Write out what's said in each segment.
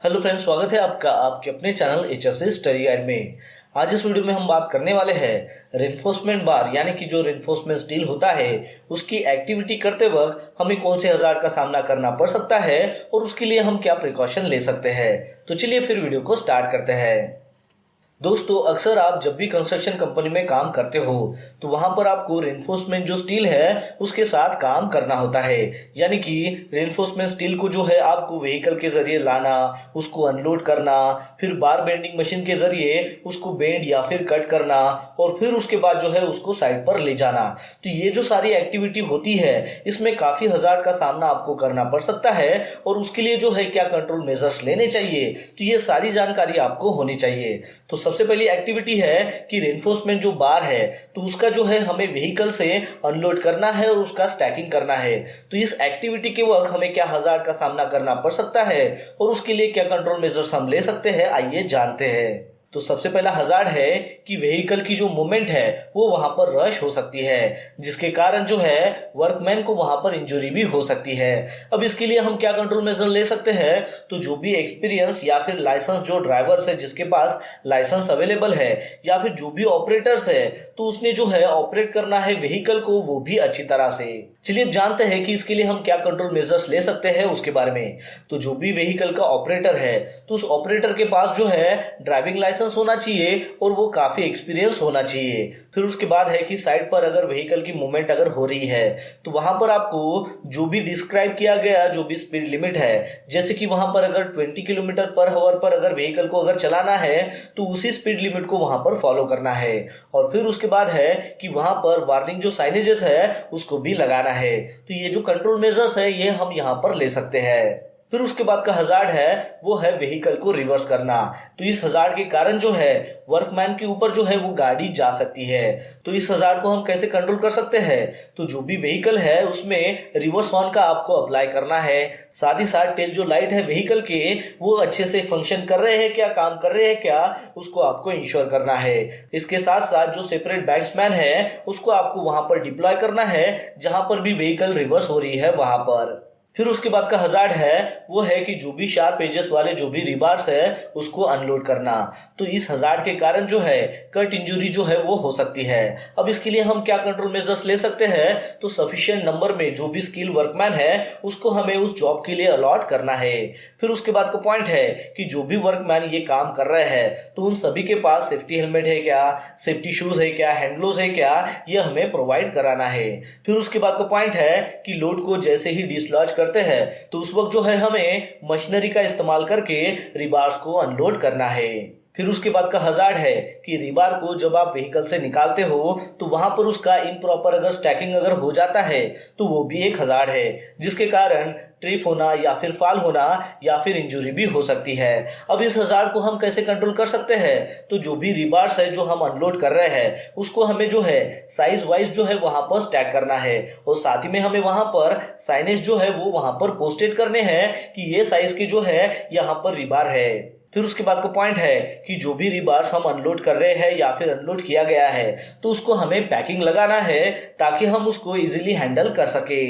Hello friends, स्वागत है आपका आपके अपने चैनल HSC स्टडी गाइड में। आज इस वीडियो में हम बात करने वाले हैं रेनफोर्समेंट बार यानी कि जो रेनफोर्समेंट स्टील होता है उसकी एक्टिविटी करते वक्त हमें कौन से हजार्ड का सामना करना पड़ सकता है और उसके लिए हम क्या प्रिकॉशन ले सकते हैं। तो चलिए फिर वीडियो को स्टार्ट करते हैं। दोस्तों, अक्सर आप जब भी कंस्ट्रक्शन कंपनी में काम करते हो तो वहां पर आपको रेनफोर्समेंट जो स्टील है उसके साथ काम करना होता है। यानी कि रेनफोर्समेंट स्टील को जो है आपको व्हीकल के जरिए लाना, उसको अनलोड करना, फिर बार बेंडिंग मशीन के जरिए उसको बेंड या फिर कट करना और फिर उसके बाद जो है उसको साइड पर ले जाना। तो ये जो सारी एक्टिविटी होती है इसमें काफी हजार्ड का सामना आपको करना पड़ सकता है और उसके लिए जो है क्या कंट्रोल मेजर्स लेने चाहिए, तो ये सारी जानकारी आपको होनी चाहिए। तो सबसे पहली एक्टिविटी है कि रेनफोर्समेंट जो बार है तो उसका जो है हमें व्हीकल से अनलोड करना है और उसका स्टैकिंग करना है। तो इस एक्टिविटी के वक्त हमें क्या हजार्ड का सामना करना पड़ सकता है और उसके लिए क्या कंट्रोल मेजर्स हम ले सकते हैं, आइए जानते हैं। तो सबसे पहला हजार्ड है कि व्हीकल की जो मूवमेंट है वो वहां पर रश हो सकती है, जिसके कारण जो है वर्कमैन को वहां पर इंजरी भी हो सकती है। अब इसके लिए हम क्या कंट्रोल मेजर ले सकते हैं, तो जो भी एक्सपीरियंस या फिर लाइसेंस जो ड्राइवर्स है जिसके पास लाइसेंस अवेलेबल है या फिर जो भी ऑपरेटर्स है तो उसने जो है ऑपरेट करना है व्हीकल को वो भी अच्छी तरह से। चलिए अब जानते हैं कि इसके लिए हम क्या कंट्रोल मेजर्स ले सकते हैं उसके बारे में। तो जो भी व्हीकल का ऑपरेटर है तो उस ऑपरेटर के पास जो है ड्राइविंग लाइसेंस होना चाहिए और वो काफी एक्सपीरियंस होना चाहिए। फिर उसके बाद है कि साइड पर अगर व्हीकल की मूवमेंट अगर हो रही है तो वहां पर आपको जो भी डिस्क्राइब किया गया जो भी स्पीड लिमिट है, जैसे कि वहां पर अगर 20 किलोमीटर पर आवर पर अगर व्हीकल को अगर चलाना है तो उसी स्पीड लिमिट को वहां पर फॉलो करना है। और फिर उसके बाद है कि वहां पर वार्निंग जो साइनेजेस है उसको भी लगाना है। तो ये जो कंट्रोल मेजर्स है ये हम यहाँ पर ले सकते हैं। फिर उसके बाद का हजार्ड है वो है व्हीकल को रिवर्स करना। तो इस हजार्ड के कारण जो है वर्कमैन के ऊपर जो है वो गाड़ी जा सकती है। तो इस हजार्ड को हम कैसे कंट्रोल कर सकते हैं, तो जो भी व्हीकल है उसमें रिवर्स हॉर्न का आपको अप्लाई करना है। साथ ही साथ टेल जो लाइट है व्हीकल के वो अच्छे से फंक्शन कर रहे हैं क्या, काम कर रहे हैं क्या, उसको आपको इंश्योर करना है। इसके साथ साथ जो सेपरेट बैट्समैन है उसको आपको वहां पर डिप्लॉय करना है जहां पर भी व्हीकल रिवर्स हो रही है वहां पर। फिर उसके बाद का हजार्ड है वो है कि जो भी शार्प एजेस वाले जो भी रिबार्स है उसको अनलोड करना। तो इस हजार्ड के कारण जो है कट इंजरी जो है वो हो सकती है। अब इसके लिए हम क्या कंट्रोल मेजर्स ले सकते हैं, तो सफिशिएंट नंबर में जो भी स्किल वर्कमैन है उसको हमें उस जॉब के लिए अलॉट करना है। फिर उसके बाद का पॉइंट है कि जो भी वर्कमैन ये काम कर रहे हैं तो उन सभी के पास सेफ्टी हेलमेट है क्या, सेफ्टी शूज है क्या, हैंड ग्लोव्स है क्या, ये हमें प्रोवाइड कराना है। फिर उसके बाद का पॉइंट है कि लोड को जैसे ही डिसलॉज करते हैं तो उस वक्त जो है हमें मशीनरी का इस्तेमाल करके रिबार्स को अनलोड करना है। फिर उसके बाद का हजार्ड है कि रिबार को जब आप व्हीकल से निकालते हो तो वहां पर उसका इम्प्रॉपर अगर स्टैकिंग अगर हो जाता है तो वो भी एक हजार्ड है, जिसके कारण ट्रिप होना या फिर फॉल होना या फिर इंजरी भी हो सकती है। अब इस हजार्ड को हम कैसे कंट्रोल कर सकते हैं, तो जो भी रिबार्स है जो हम अनलोड कर रहे हैं उसको हमें जो है साइज वाइज जो है वहां पर स्टैक करना है और साथ ही में हमें वहां पर साइनेज जो है वो वहां पर पोस्टेड करने हैं कि ये साइज के जो है यहाँ पर रिबार है। फिर उसके बाद का पॉइंट है कि जो भी रिबार्स हम अनलोड कर रहे हैं या फिर अनलोड किया गया है तो उसको हमें पैकिंग लगाना है ताकि हम उसको इजीली हैंडल कर सके।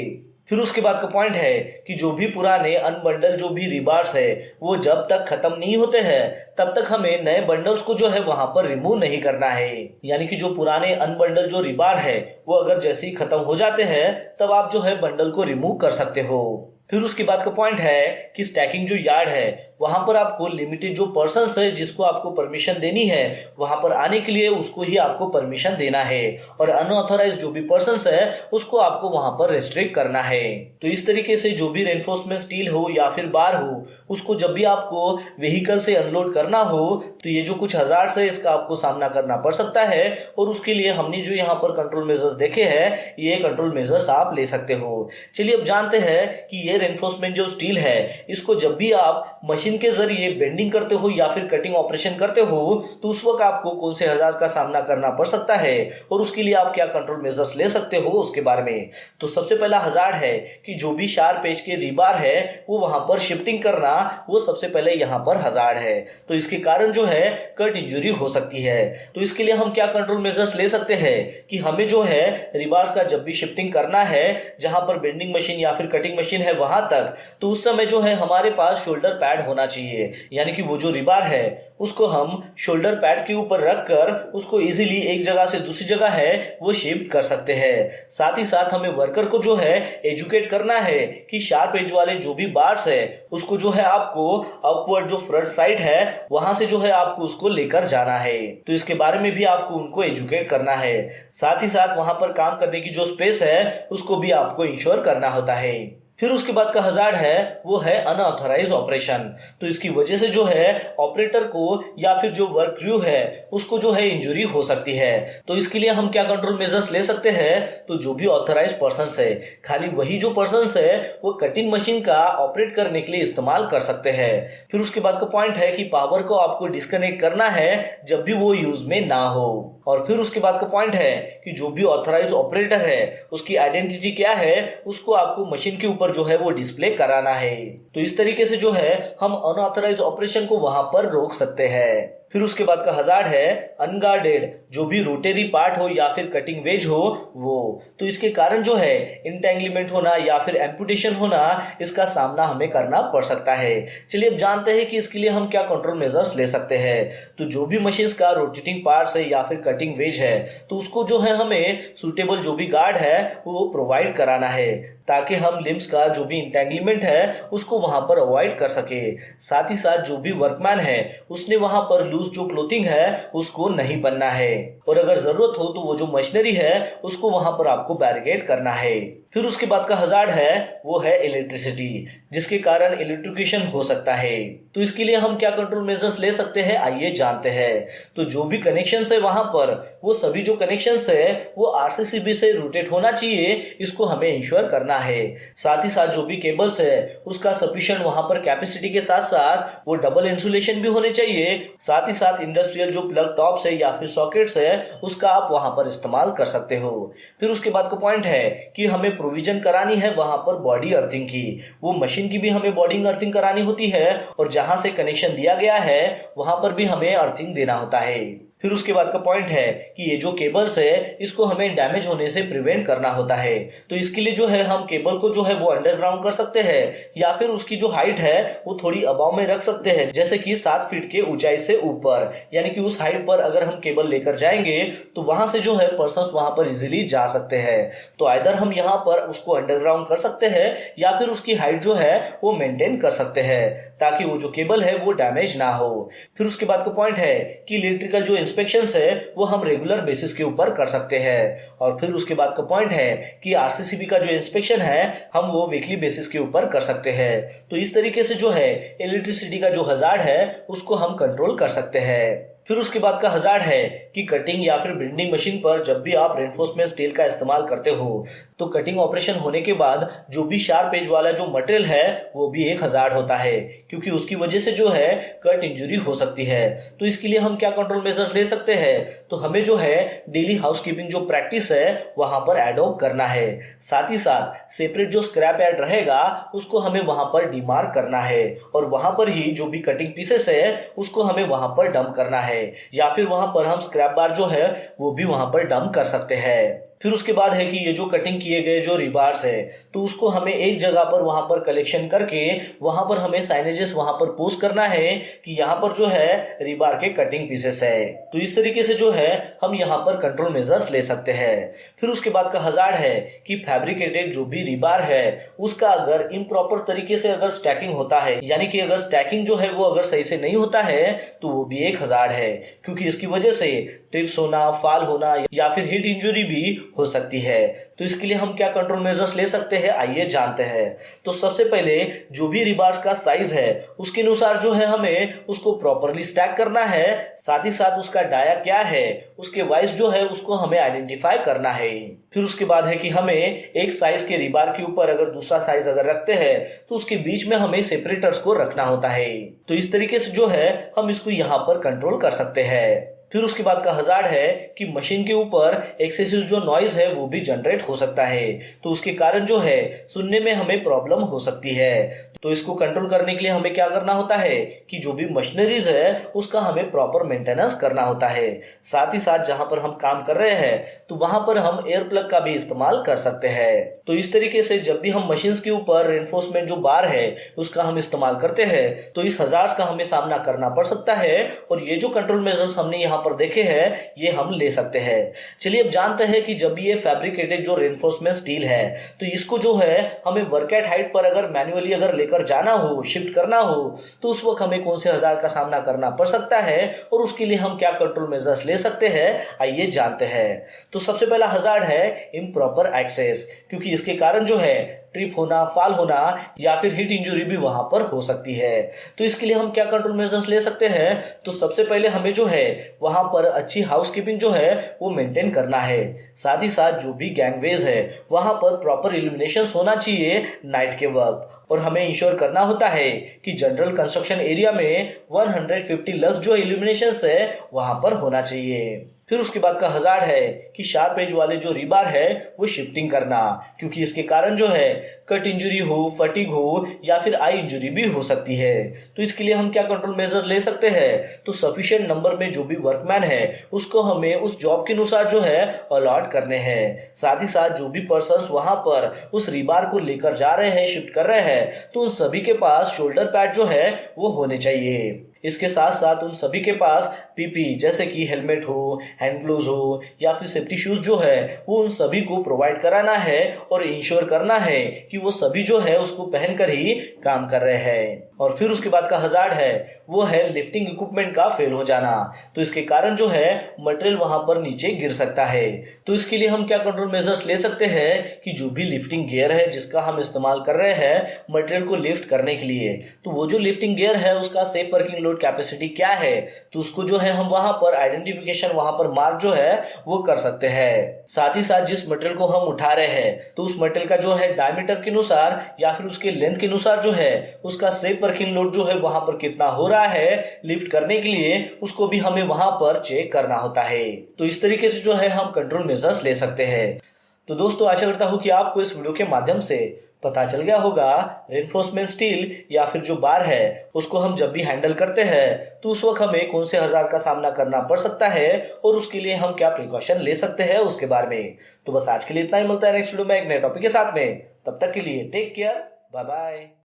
फिर उसके बाद का पॉइंट है कि जो भी पुराने अनबंडल जो भी रिबार्स है वो जब तक खत्म नहीं होते हैं तब तक हमें नए बंडल्स को जो है वहां पर रिमूव नहीं करना है। यानी कि जो पुराने अनबंडल जो रिबार है वो अगर जैसे ही खत्म हो जाते हैं तब आप जो है बंडल को रिमूव कर सकते हो। फिर उसके बाद का पॉइंट है कि स्टैकिंग जो यार्ड है वहां पर आपको लिमिटेड जो पर्सन्स है जिसको आपको परमिशन देनी है वहां पर आने के लिए उसको ही आपको परमिशन देना है और अनऑथराइज्ड जो भी पर्सन्स है उसको आपको वहां पर रेस्ट्रिक्ट करना है। तो इस तरीके से जो भी रेनफोर्समेंट स्टील हो या फिर बार हो उसको जब भी आपको व्हीकल से अनलोड करना हो तो ये जो कुछ हजार्ड्स है इसका आपको सामना करना पड़ सकता है और उसके लिए हमने जो यहाँ पर कंट्रोल मेजर्स देखे हैं ये कंट्रोल मेजर्स आप ले सकते हो। चलिए अब जानते हैं कि ये रेनफोर्समेंट जो स्टील है इसको जब भी आप मशीन के जरिए बेंडिंग करते हो या फिर कटिंग ऑपरेशन करते हो तो उस वक्त आपको कौन से हजार्ड का सामना करना पड़ सकता है और उसके लिए आप क्या कंट्रोल मेजर्स ले सकते हो उसके बारे में। तो सबसे पहला हजार्ड है कि जो भी शार्प एज के रिबार है वो वहां पर शिफ्टिंग करना, वो सबसे पहले यहाँ पर हजार्ड है। तो इसके कारण जो है कट इंजरी हो सकती है। तो इसके लिए हम क्या कंट्रोल मेजर्स ले सकते हैं कि हमें जो है रिबार्स का जब भी शिफ्टिंग करना है जहां पर बेंडिंग मशीन या फिर कटिंग मशीन है वहां तक, तो उस समय जो है हमारे पास शोल्डर पैड होना होना चाहिए, यानी कि वो जो रिबार है उसको हम शोल्डर पैड के ऊपर रखकर उसको इजीली एक जगह से दूसरी जगह है वो शिफ्ट कर सकते हैं। साथ ही साथ हमें वर्कर को जो है एजुकेट करना है कि शार्प एज वाले जो भी बार्स है उसको जो है आपको अपवर्ड जो फ्रंट साइड है वहां से जो है आपको उसको लेकर जाना है। तो इसके बारे में भी आपको उनको एजुकेट करना है। साथ ही साथ वहां पर काम करने की जो स्पेस है उसको भी आपको इंश्योर करना होता है। फिर उसके बाद का हजार्ड है वो है अनऑथराइज ऑपरेशन। तो इसकी वजह से जो है ऑपरेटर को या फिर जो वर्क क्रू है उसको जो है इंजरी हो सकती है। तो इसके लिए हम क्या कंट्रोल मेजर्स ले सकते हैं, तो जो भी ऑथराइज पर्सन्स है खाली वही जो पर्सन्स है वो कटिंग मशीन का ऑपरेट करने के लिए इस्तेमाल कर सकते हैं। फिर उसके बाद का पॉइंट है कि पावर को आपको डिस्कनेक्ट करना है जब भी वो यूज में ना हो। और फिर उसके बाद का पॉइंट है कि जो भी ऑथराइज ऑपरेटर है उसकी आइडेंटिटी क्या है उसको आपको मशीन के ऊपर जो है वो डिस्प्ले कराना है। तो इस तरीके से जो है हम अनऑथराइज ऑपरेशन को वहां पर रोक सकते हैं। फिर उसके बाद का हजार्ड है अनगार्डेड, जो भी रोटेरी पार्ट हो या फिर कटिंग वेज हो वो। तो इसके कारण जो है इंटेंगलमेंट होना या फिर एम्पुटेशन होना इसका सामना हमें करना पड़ सकता है। चलिए अब जानते हैं कि इसके लिए हम क्या कंट्रोल मेजर्स ले सकते हैं। तो जो भी मशीन्स का रोटेटिंग पार्ट्स है या फिर कटिंग वेज है तो उसको जो है हमें सुटेबल जो भी गार्ड है वो प्रोवाइड कराना है ताकि हम लिम्स का जो भी इंटेंगलमेंट है उसको वहां पर अवॉइड कर सके। साथ ही साथ जो भी वर्कमैन है उसने वहां पर लूज जो क्लोथिंग है उसको नहीं पहनना है और अगर जरूरत हो तो वो जो मशीनरी है उसको वहां पर आपको बैरिकेड करना है। फिर उसके बाद का हजार्ड है वो है इलेक्ट्रिसिटी, जिसके कारण इलेक्ट्रिकेशन हो सकता है। तो इसके लिए हम क्या कंट्रोल मेजर्स ले सकते हैं आइए जानते हैं। तो जो भी कनेक्शंस है वहां पर वो सभी जो कनेक्शंस है वो आरसीसीबी से रूटेड होना चाहिए, इसको हमें इंश्योर करना है। साथ ही साथ जो भी केबल्स है उसका सफिशिएंट वहां पर कैपेसिटी के साथ साथ वो डबल इंसुलेशन भी होने चाहिए। साथ ही साथ इंडस्ट्रियल जो प्लग टॉप्स है या फिर सॉकेट्स है उसका आप वहां पर इस्तेमाल कर सकते हो। फिर उसके बाद का पॉइंट है कि हमें प्रोविजन करानी है वहां पर बॉडी अर्थिंग की। वो मशीन की भी हमें बॉडी अर्थिंग करानी होती है और जहां से कनेक्शन दिया गया है वहां पर भी हमें अर्थिंग देना होता है। फिर उसके बाद का पॉइंट है कि ये जो केबल्स है इसको हमें डैमेज होने से प्रिवेंट करना होता है। तो इसके लिए जो है हम केबल को जो है वो अंडरग्राउंड कर सकते हैं या फिर उसकी जो हाइट है वो थोड़ी अबाव में रख सकते हैं, जैसे कि 7 फीट के ऊंचाई से ऊपर, यानी कि उस हाइट पर अगर हम केबल लेकर जाएंगे तो वहां से जो है पर्सन्स वहां पर इजिली जा सकते हैं। तो आइदर हम यहाँ पर उसको अंडरग्राउंड कर सकते हैं या फिर उसकी हाइट जो है वो मेंटेन कर सकते हैं ताकि वो जो केबल है वो डैमेज ना हो। फिर उसके बाद का पॉइंट है कि इलेक्ट्रिकल जो इंस्पेक्शन है वो हम रेगुलर बेसिस के ऊपर कर सकते हैं। और फिर उसके बाद का पॉइंट है कि आरसीसीबी का जो इंस्पेक्शन है हम वो वीकली बेसिस के ऊपर कर सकते हैं। तो इस तरीके से जो है इलेक्ट्रिसिटी का जो हजार्ड है उसको हम कंट्रोल कर सकते हैं। फिर उसके बाद का हजार्ड है कि कटिंग या फिर बेंडिंग मशीन पर जब भी आप रेनफोर्समेंट स्टील का इस्तेमाल करते हो तो कटिंग ऑपरेशन होने के बाद जो भी शार्प एज वाला जो मटेरियल है वो भी एक हजार्ड होता है, क्योंकि उसकी वजह से जो है कट इंजरी हो सकती है। तो इसके लिए हम क्या कंट्रोल मेजर्स ले सकते हैं, तो हमें जो है डेली हाउसकीपिंग जो प्रैक्टिस है वहां पर एडॉप्ट करना है। साथ ही साथ सेपरेट जो स्क्रैप यार्ड रहेगा उसको हमें वहां पर डिमार्क करना है और वहां पर ही जो भी कटिंग पीसेस है उसको हमें वहां पर डंप करना है या फिर वहां पर हम स्क्रैप बार जो है वो भी वहां पर डंप कर सकते हैं। फिर उसके बाद है कि ये जो कटिंग किए गए जो रिबार्स है तो उसको हमें एक जगह पर वहां पर कलेक्शन करके वहां पर हमें साइनेजेस वहां पर पोस्ट करना है कि यहाँ पर जो है रिबार के कटिंग पीसेस है। तो इस तरीके से जो है हम यहाँ पर कंट्रोल मेजर्स ले सकते हैं। फिर उसके बाद का हजार्ड है कि फैब्रिकेटेड जो भी रिबार है उसका अगर इम्प्रॉपर तरीके से अगर स्टैकिंग होता है, यानी कि अगर स्टैकिंग जो है वो अगर सही से नहीं होता है तो वो भी एक हजार्ड है, क्योंकि इसकी वजह से ट्रिप्स होना, फाल होना या फिर हीट इंजरी भी हो सकती है। तो इसके लिए हम क्या कंट्रोल मेजर्स ले सकते हैं आइए जानते हैं। तो सबसे पहले जो भी रिबार्स का साइज है उसके अनुसार जो है हमें उसको प्रॉपरली स्टैक करना है। साथ ही साथ उसका डाया क्या है उसके वाइज जो है उसको हमें आइडेंटिफाई करना है। फिर उसके बाद है कि हमें एक साइज के रिबार के ऊपर अगर दूसरा साइज अगर रखते हैं तो उसके बीच में हमें सेपरेटर्स को रखना होता है। तो इस तरीके से जो है हम इसको यहाँ पर कंट्रोल कर सकते हैं। फिर उसके बाद का हजार्ड है कि मशीन के ऊपर एक्सेसिव जो नॉइज है वो भी जनरेट हो सकता है, तो उसके कारण जो है सुनने में हमें प्रॉब्लम हो सकती है। तो इसको कंट्रोल करने के लिए हमें क्या करना होता है कि जो भी मशीनरीज है उसका हमें प्रॉपर मेंटेनेंस करना होता है। साथ ही साथ जहां पर हम काम कर रहे हैं तो वहां पर हम एयर प्लग का भी इस्तेमाल कर सकते हैं। तो इस तरीके से जब भी हम मशीन्स के ऊपर रेनफोर्समेंट जो बार है उसका हम इस्तेमाल करते हैं तो इस हजार्ड्स का हमें सामना करना पड़ सकता है, और ये जो कंट्रोल मेजर्स हमने यहाँ पर देखे हैं ये हम ले सकते हैं। चलिए अब जानते हैं कि जब ये फैब्रिकेटेड जो रेनफोर्समेंट स्टील है तो इसको जो है हमें वर्क एट हाइट पर अगर मैन्युअली अगर लेकर जाना हो, शिफ्ट करना हो, तो उस वक्त हमें कौन से हजार्ड का सामना करना पड़ सकता है और उसके लिए हम क्या कंट्रोल मेजर्स ले सकते हैं, आइए जानते हैं। तो सबसे पहला हजार्ड है इम्प्रॉपर एक्सेस, क्योंकि इसके कारण जो है ट्रिप होना, फॉल होना या फिर हीट इंजरी भी वहां पर हो सकती है। तो इसके लिए हम क्या कंट्रोल मेजर्स ले सकते हैं, तो सबसे पहले हमें जो है वहां पर अच्छी हाउसकीपिंग जो है वो मेंटेन करना है। साथ ही साथ जो भी गैंगवेज है वहां पर प्रॉपर इल्यूमिनेशन होना चाहिए नाइट के वक्त, और हमें इंश्योर करना होता है कि जनरल कंस्ट्रक्शन एरिया में 150 लक्स जो इल्यूमिनेशन है वहां पर होना चाहिए। फिर उसके बाद का हजार्ड है कि शार्प एज वाले जो रीबार है वो शिफ्टिंग करना, क्योंकि इसके कारण जो है कट इंजरी हो, फटीग हो या फिर आई इंजरी भी हो सकती है। तो इसके लिए हम क्या कंट्रोल मेजर ले सकते हैं, तो सफिशिएंट नंबर में जो भी वर्कमैन है उसको हमें उस जॉब के अनुसार जो है अलॉट करने हैं। साथ ही साथ जो भी पर्सन्स वहां पर उस रीबार को लेकर जा रहे हैं, शिफ्ट कर रहे हैं, तो उन सभी के पास शोल्डर पैड जो है वो होने चाहिए। इसके साथ साथ उन सभी के पास पीपी जैसे कि हेलमेट हो, हैंड ग्लोव्स हो या फिर सेफ्टी शूज जो है वो उन सभी को प्रोवाइड कराना है और इंश्योर करना है कि वो सभी जो है उसको पहनकर ही काम कर रहे हैं। और फिर उसके बाद का हजार्ड है वो है लिफ्टिंग इक्विपमेंट का फेल हो जाना, तो इसके कारण जो है मटेरियल वहां पर नीचे गिर सकता है। तो इसके लिए हम क्या कंट्रोल मेजर्स ले सकते हैं कि जो भी लिफ्टिंग गियर है जिसका हम इस्तेमाल कर रहे हैं मटेरियल को लिफ्ट करने के लिए, तो वो जो लिफ्टिंग गियर है उसका सेफ वर्किंग लोड कैपेसिटी क्या है, तो उसको जो है हम वहां पर आइडेंटिफिकेशन वहां पर मार्क जो है वो कर सकते हैं। साथ ही साथ जिस मटेरियल को हम उठा रहे हैं तो उस मटेरियल का जो है डायमीटर के अनुसार या फिर उसके लेंथ के अनुसार जो है उसका सेफ वर्किंग लोड जो है वहां पर कितना हो रहा है लिफ्ट करने के लिए, उसको भी हमें वहां पर चेक करना होता है। तो इस तरीके से जो है हम कंट्रोल मेजर्स ले सकते हैं। तो दोस्तों आशा करता हूं कि आपको इस वीडियो के माध्यम से पता चल गया होगा रेनफोर्समेंट स्टील या फिर जो बार है उसको हम जब भी हैंडल करते हैं तो उस वक्त हमें कौन से हजार्ड का सामना करना पड़ सकता है और उसके लिए हम क्या प्रिकॉशन ले सकते हैं उसके बारे में। तो बस आज के लिए इतना ही, मिलता है नेक्स्ट वीडियो में एक नए टॉपिक के साथ में। तब तक के लिए टेक केयर, बाय बाय।